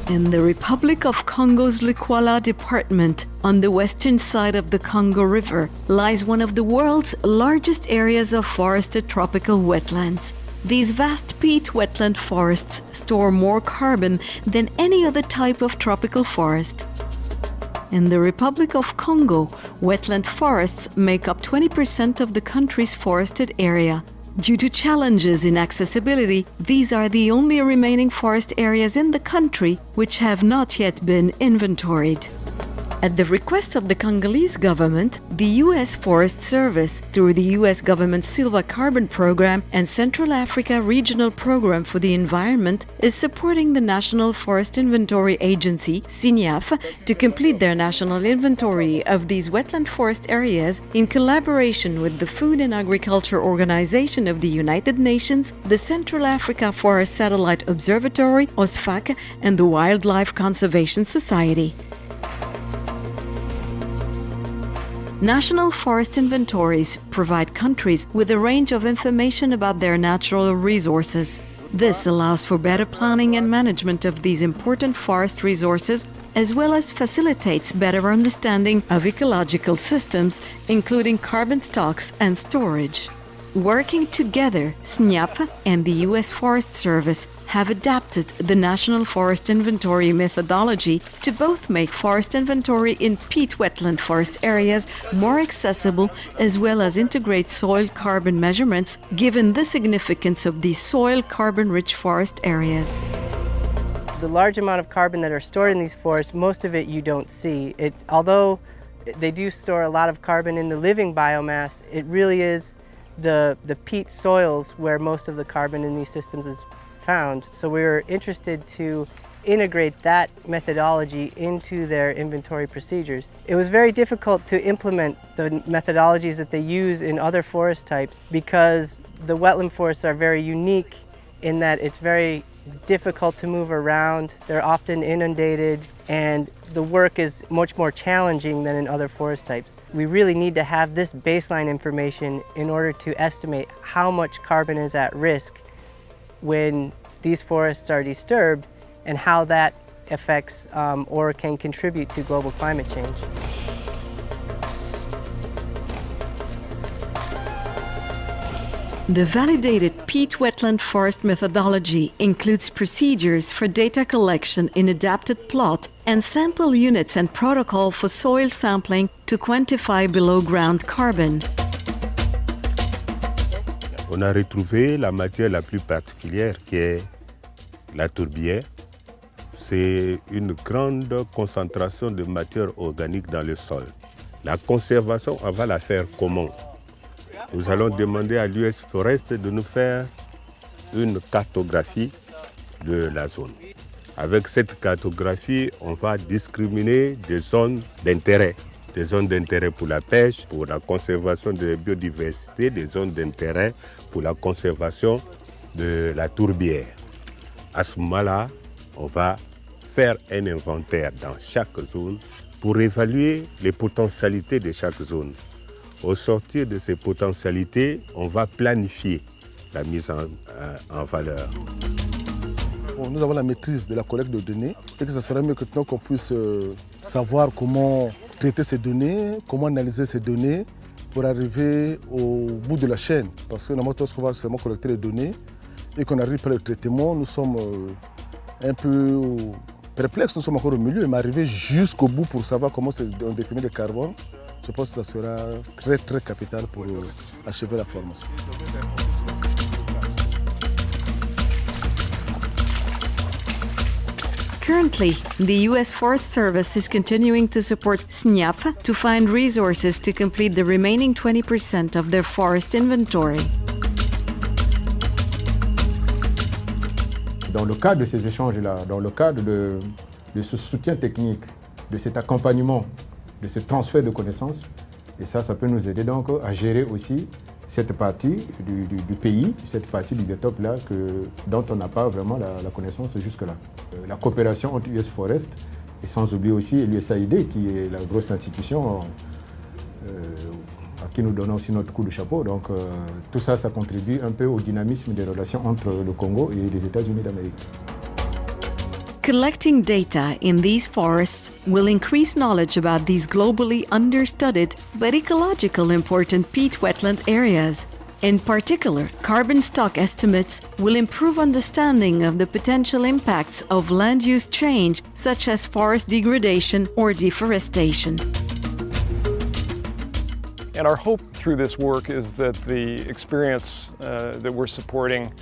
In the Republic of Congo's Lukwala department, on the western side of the Congo River, lies one of the world's largest areas of forested tropical wetlands. These vast peat wetland forests store more carbon than any other type of tropical forest. In the Republic of Congo, wetland forests make up 20% of the country's forested area. Due to challenges in accessibility, these are the only remaining forest areas in the country which have not yet been inventoried. At the request of the Congolese government, the U.S. Forest Service, through the U.S. government's Silva Carbon Program and Central Africa Regional Program for the Environment, is supporting the National Forest Inventory Agency, SINIAF, to complete their national inventory of these wetland forest areas in collaboration with the Food and Agriculture Organization of the United Nations, the Central Africa Forest Satellite Observatory, OSFAC, and the Wildlife Conservation Society. National forest inventories provide countries with a range of information about their natural resources. This allows for better planning and management of these important forest resources, as well as facilitates better understanding of ecological systems, including carbon stocks and storage. Working together, SNIAP and the U.S. Forest Service have adapted the National Forest Inventory methodology to both make forest inventory in peat wetland forest areas more accessible, as well as integrate soil carbon measurements, given the significance of these soil carbon-rich forest areas. The large amount of carbon that are stored in these forests, most of it you don't see. Although they do store a lot of carbon in the living biomass, it really is the peat soils where most of the carbon in these systems is found. So we were interested to integrate that methodology into their inventory procedures. It was very difficult to implement the methodologies that they use in other forest types because the wetland forests are very unique in that it's very difficult to move around, they're often inundated, and the work is much more challenging than in other forest types. We really need to have this baseline information in order to estimate how much carbon is at risk when these forests are disturbed and how that affects or can contribute to global climate change. The validated peat wetland forest methodology includes procedures for data collection in adapted plot and sample units and protocol for soil sampling to quantify below-ground carbon. On a retrouvé la matière la plus particulière qui est la tourbière. C'est une grande concentration de matière organique dans le sol. La conservation, on va la faire comment? Nous allons demander à l'US Forest de nous faire une cartographie de la zone. Avec cette cartographie, on va discriminer des zones d'intérêt. Des zones d'intérêt pour la pêche, pour la conservation de la biodiversité, des zones d'intérêt pour la conservation de la tourbière. À ce moment-là, on va faire un inventaire dans chaque zone pour évaluer les potentialités de chaque zone. Au sortir de ces potentialités, on va planifier la mise en valeur. Nous avons la maîtrise de la collecte de données et que ce serait mieux maintenant qu'on puisse savoir comment traiter ces données, comment analyser ces données pour arriver au bout de la chaîne. Parce que normalement, lorsqu'on va seulement collecter les données et qu'on arrive par le traitement, nous sommes un peu perplexes, nous sommes encore au milieu, mais arriver jusqu'au bout pour savoir comment on définit le carbone, je pense que ça sera très très capital pour achever la formation. Currently, the U.S. Forest Service is continuing to support SNIAP to find resources to complete the remaining 20% of their forest inventory. Dans le cadre de ces échanges-là, dans le cadre de ce soutien technique, de cet accompagnement, de ce transfert de connaissances, et ça peut nous aider donc à gérer aussi cette partie du pays, cette partie du biotop-là dont on n'a pas vraiment la connaissance jusque-là. La coopération entre US Forest et sans oublier aussi l'USAID qui est la grosse institution à qui nous donnons aussi notre coup de chapeau. Donc tout ça, ça contribue un peu au dynamisme des relations entre le Congo et les États-Unis d'Amérique. Collecting data in these forests will increase knowledge about these globally understudied but ecologically important peat wetland areas. In particular, carbon stock estimates will improve understanding of the potential impacts of land use change, such as forest degradation or deforestation. And our hope through this work is that the experience that we're supporting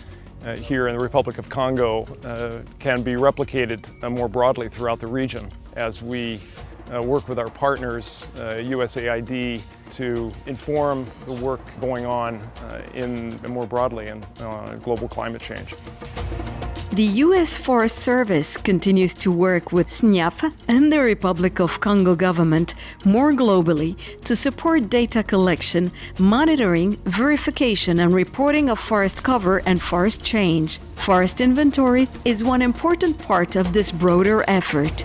here in the Republic of Congo can be replicated more broadly throughout the region as we work with our partners, USAID, to inform the work going on more broadly in global climate change. The U.S. Forest Service continues to work with SNIAF and the Republic of Congo government more globally to support data collection, monitoring, verification, and reporting of forest cover and forest change. Forest inventory is one important part of this broader effort.